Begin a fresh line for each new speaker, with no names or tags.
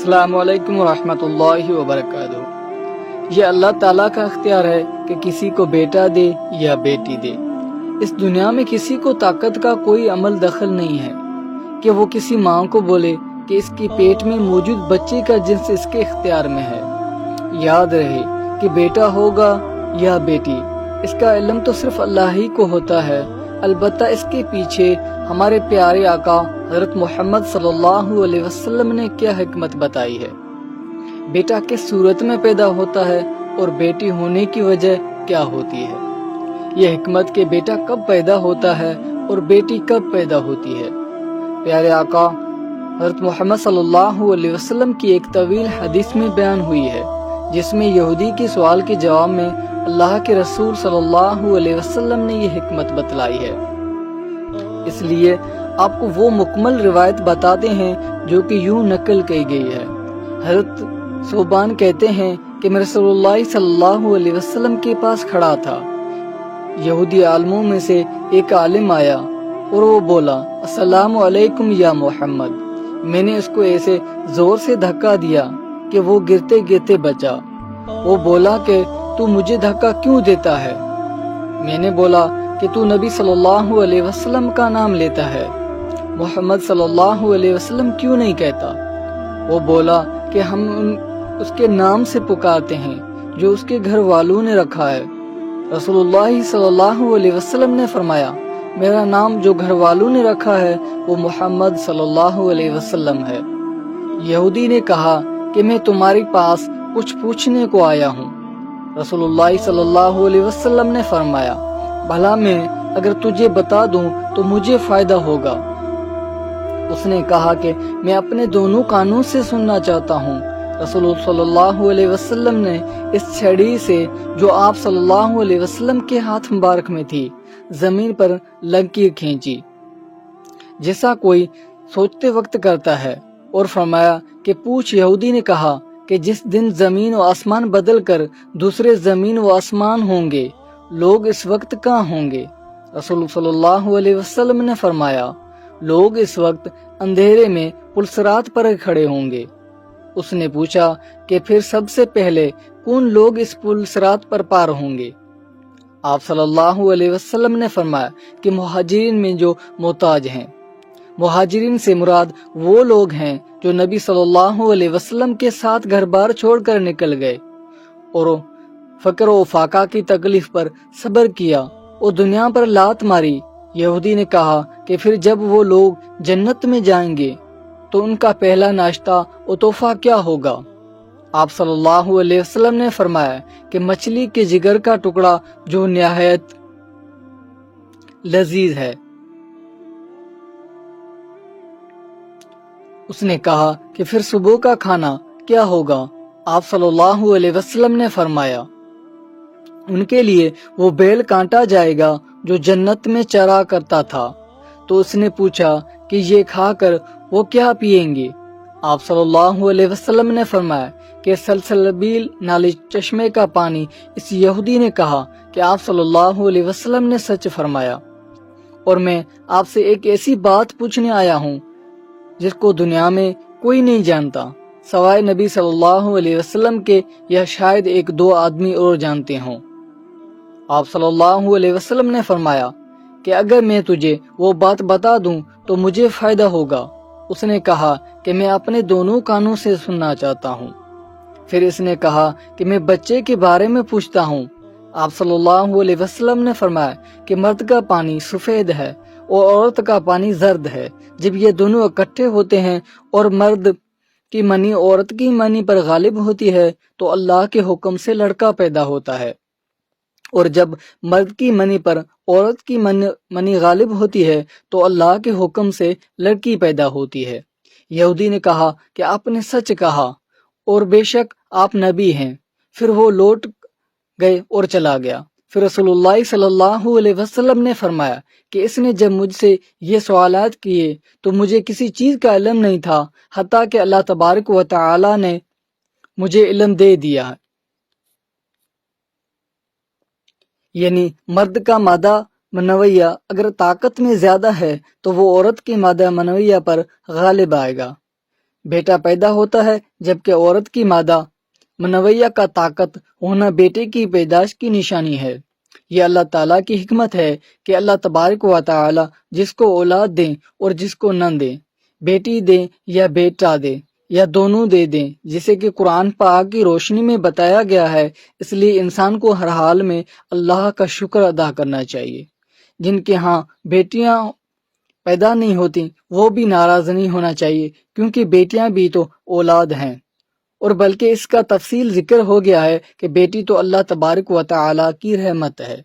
السلام علیکم ورحمۃ اللہ وبرکاتہ۔ یہ اللہ تعالیٰ کا اختیار ہے کہ کسی کو بیٹا دے یا بیٹی دے۔ اس دنیا میں کسی کو طاقت کا کوئی عمل دخل نہیں ہے کہ وہ کسی ماں کو بولے کہ اس کے پیٹ میں موجود بچے کا جنس اس کے اختیار میں ہے۔ یاد رہے کہ بیٹا ہوگا یا بیٹی، اس کا علم تو صرف اللہ ہی کو ہوتا ہے، البتہ اس کے پیچھے ہمارے پیارے آقا حضرت محمد صلی اللہ علیہ وسلم نے کیا حکمت بتائی ہے۔ بیٹا کس صورت میں پیدا ہوتا ہے اور بیٹی ہونے کی وجہ کیا ہوتی ہے۔ یہ حکمت کہ بیٹا کب پیدا ہوتا ہے اور بیٹی کب پیدا ہوتی ہے، پیارے آقا حضرت محمد صلی اللہ علیہ وسلم کی ایک طویل حدیث میں بیان ہوئی ہے، جس میں یہودی کے سوال کے جواب میں اللہ کے رسول صلی اللہ علیہ وسلم نے یہ حکمت بتلائی ہے۔ اس لیے آپ کو وہ مکمل روایت بتاتے ہیں جو کہ یوں نقل کی گئی ہے۔ حضرت صوبان کہتے ہیں کہ میں رسول اللہ صلی اللہ علیہ وسلم کے پاس کھڑا تھا۔ یہودی عالموں میں سے ایک عالم آیا اور وہ بولا، السلام علیکم یا محمد۔ میں نے اس کو ایسے زور سے دھکا دیا کہ وہ گرتے گرتے بچا۔ وہ بولا کہ تو مجھے دھکا کیوں دیتا ہے؟ میں نے بولا کہ تو نبی صلی اللہ علیہ وسلم کا نام لیتا ہے، محمد صلی اللہ علیہ وسلم کیوں نہیں کہتا؟ وہ بولا کہ ہم اس کے نام سے پکارتے ہیں جو اس کے گھر والوں نے رکھا ہے۔ رسول اللہ صلی اللہ علیہ وسلم نے فرمایا، میرا نام جو گھر والوں نے رکھا ہے وہ محمد صلی اللہ علیہ وسلم ہے۔ یہودی نے کہا کہ میں تمہارے پاس کچھ پوچھنے کو آیا ہوں۔ رسول اللہ صلی اللہ علیہ وسلم نے فرمایا، بھلا میں اگر تجھے بتا دوں تو مجھے فائدہ ہوگا۔ اس نے کہا کہ میں اپنے دونوں کانوں سے سننا چاہتا ہوں۔ رسول صلی اللہ علیہ وسلم نے اس چھڑی سے جو آپ صلی اللہ علیہ وسلم کے ہاتھ مبارک میں تھی زمین پر لکیر کھینچی جیسا کوئی سوچتے وقت کرتا ہے، اور فرمایا کہ پوچھ۔ یہودی نے کہا کہ جس دن زمین و آسمان بدل کر دوسرے زمین و آسمان ہوں گے، لوگ اس وقت کہاں ہوں گے؟ رسول صلی اللہ علیہ وسلم نے فرمایا، لوگ اس وقت اندھیرے میں پلسرات پر کھڑے ہوں گے۔ اس نے پوچھا کہ پھر سب سے پہلے کون لوگ اس پلسرات پر پار ہوں گے؟ آپ صلی اللہ علیہ وسلم نے فرمایا کہ مہاجرین میں جو محتاج ہیں۔ مہاجرین سے مراد وہ لوگ ہیں جو نبی صلی اللہ علیہ وسلم کے ساتھ گھر بار چھوڑ کر نکل گئے اور فقر و فاقہ کی تکلیف پر صبر کیا اور دنیا پر لات ماری۔ یہودی نے کہا کہ پھر جب وہ لوگ جنت میں جائیں گے تو ان کا پہلا ناشتہ اور تحفہ کیا ہوگا؟ آپ صلی اللہ علیہ وسلم نے فرمایا کہ مچھلی کے جگر کا ٹکڑا جو نہایت لذیذ ہے۔ اس نے کہا کہ پھر صبح کا کھانا کیا ہوگا؟ آپ صلی اللہ علیہ وسلم نے فرمایا، ان کے لیے وہ بیل کاٹا جائے گا جو جنت میں چرا کرتا تھا۔ تو اس نے پوچھا کہ یہ کھا کر وہ کیا پیئیں گے؟ آپ صلی اللہ علیہ وسلم نے فرمایا کہ سلسلبیل نالی چشمے کا پانی۔ اس یہودی نے کہا کہ آپ صلی اللہ علیہ وسلم نے سچ فرمایا، اور میں آپ سے ایک ایسی بات پوچھنے آیا ہوں جس کو دنیا میں کوئی نہیں جانتا سوائے نبی صلی اللہ علیہ وسلم کے، یا شاید ایک دو آدمی اور جانتے ہوں۔ آپ صلی اللہ علیہ وسلم نے فرمایا کہ اگر میں تجھے وہ بات بتا دوں تو مجھے فائدہ ہوگا۔ اس نے کہا کہ میں اپنے دونوں کانوں سے سننا چاہتا ہوں۔ پھر اس نے کہا کہ میں بچے کے بارے میں پوچھتا ہوں۔ آپ صلی اللہ علیہ وسلم نے فرمایا کہ مرد کا پانی سفید ہے اور عورت کا پانی زرد ہے۔ جب یہ دونوں اکٹھے ہوتے ہیں اور مرد کی منی عورت کی منی پر غالب ہوتی ہے تو اللہ کے حکم سے لڑکا پیدا ہوتا ہے، اور جب مرد کی منی پر عورت کی منی غالب ہوتی ہے تو اللہ کے حکم سے لڑکی پیدا ہوتی ہے۔ یہودی نے کہا کہ آپ نے سچ کہا، اور بے شک آپ نبی ہیں۔ پھر وہ لوٹ گئے اور چلا گیا۔ پھر رسول اللہ صلی اللہ علیہ وسلم نے فرمایا کہ اس نے جب مجھ سے یہ سوالات کیے تو مجھے کسی چیز کا علم نہیں تھا، حتیٰ کہ اللہ تبارک و تعالی نے مجھے علم دے دیا۔ یعنی مرد کا مادہ منویہ اگر طاقت میں زیادہ ہے تو وہ عورت کی مادہ منویہ پر غالب آئے گا۔ بیٹا پیدا ہوتا ہے جبکہ عورت کی مادہ منویہ کا طاقت ہونا بیٹے کی پیدائش کی نشانی ہے۔ یہ اللہ تعالیٰ کی حکمت ہے کہ اللہ تبارک و تعالیٰ جس کو اولاد دیں اور جس کو نہ دیں، بیٹی دیں یا بیٹا دیں یا دونوں دے دیں، جسے کہ قرآن پاک کی روشنی میں بتایا گیا ہے، اس لیے انسان کو ہر حال میں اللہ کا شکر ادا کرنا چاہیے۔ جن کے ہاں بیٹیاں پیدا نہیں ہوتی وہ بھی ناراض نہیں ہونا چاہیے، کیونکہ بیٹیاں بھی تو اولاد ہیں، اور بلکہ اس کا تفصیل ذکر ہو گیا ہے کہ بیٹی تو اللہ تبارک و تعالیٰ کی رحمت ہے۔